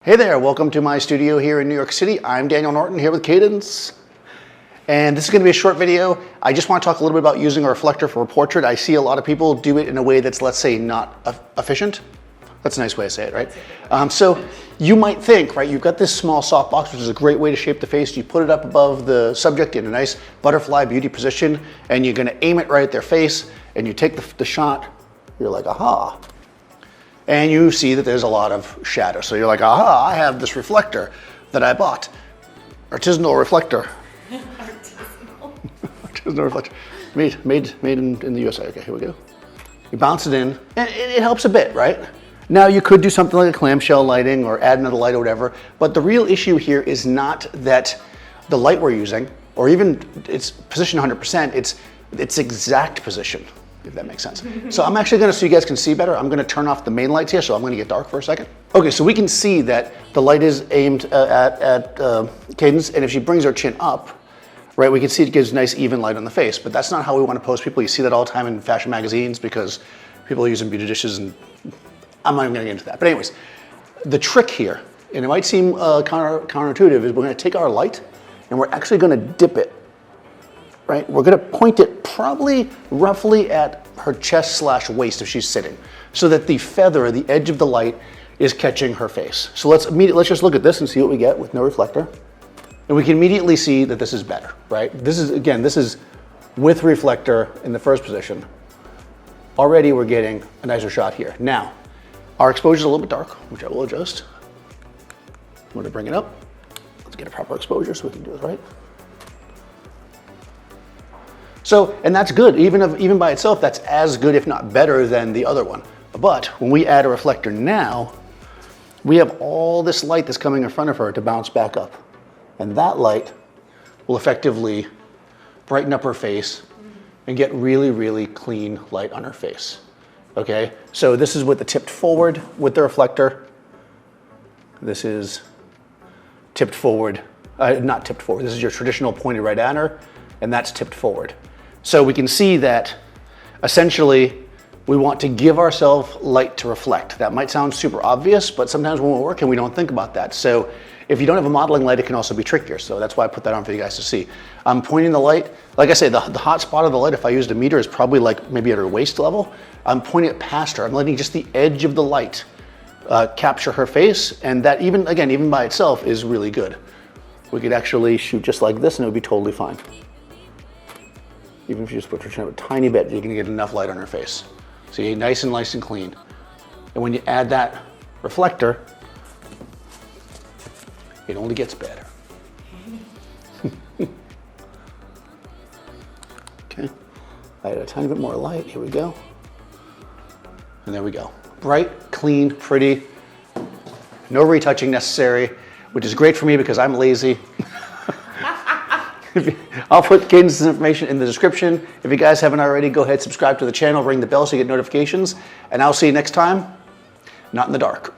Hey there, welcome to my studio here in New York City. I'm Daniel Norton here with Cadence. And this is going to be a short video. I just want to talk a little bit about using a reflector for a portrait. I see a lot of people do it in a way that's, let's say, not efficient. That's a nice way to say it, right? So you might think, right, you've got this small softbox, which is a great way to shape the face. You put it up above the subject in a nice butterfly beauty position, and you're going to aim it right at their face, and you take the shot. You're like, aha. And you see that there's a lot of shadow. So you're like, aha, I have this reflector that I bought. Artisanal reflector. Artisanal reflector. Made in the USA. Okay, here we go. You bounce it in, and it helps a bit, right? Now you could do something like a clamshell lighting or add another light or whatever, but the real issue here is not that the light we're using, or even its position 100%, it's its exact position, if that makes sense. So I'm actually gonna, so you guys can see better, I'm gonna turn off the main lights here, so I'm gonna get dark for a second. Okay, so we can see that the light is aimed at Cadence, and if she brings her chin up, right, we can see it gives nice even light on the face, but that's not how we wanna pose people. You see that all the time in fashion magazines because people are using beauty dishes, and I'm not even gonna get into that. But anyways, the trick here, and it might seem counterintuitive, is we're gonna take our light, and we're actually gonna dip it. Right? We're gonna point it probably roughly at her chest / waist if she's sitting, so that the feather, the edge of the light, is catching her face. So let's just look at this and see what we get with no reflector. And we can immediately see that this is better, right? This is with reflector in the first position. Already we're getting a nicer shot here. Now, our exposure is a little bit dark, which I will adjust. I'm gonna bring it up. Let's get a proper exposure so we can do it right. So, and that's good, even by itself, that's as good, if not better, than the other one. But when we add a reflector now, we have all this light that's coming in front of her to bounce back up. And that light will effectively brighten up her face and get really, really clean light on her face. Okay, so this is with the tipped forward with the reflector. This is tipped forward, not tipped forward, this is your traditional pointed right at her, and that's tipped forward. So we can see that essentially we want to give ourselves light to reflect. That might sound super obvious, but sometimes when we're working, we don't think about that. So if you don't have a modeling light, it can also be trickier. So that's why I put that on for you guys to see. I'm pointing the light, like I say, the hot spot of the light, if I used a meter, is probably like maybe at her waist level. I'm pointing it past her. I'm letting just the edge of the light capture her face. And that even by itself is really good. We could actually shoot just like this and it would be totally fine. Even if you just put your chin up a tiny bit, you're gonna get enough light on her face. See, nice and clean. And when you add that reflector, it only gets better. Okay, I add a tiny bit more light, here we go. And there we go. Bright, clean, pretty, no retouching necessary, which is great for me because I'm lazy. I'll put Cadence's information in the description. If you guys haven't already, go ahead, subscribe to the channel, ring the bell so you get notifications, and I'll see you next time, not in the dark.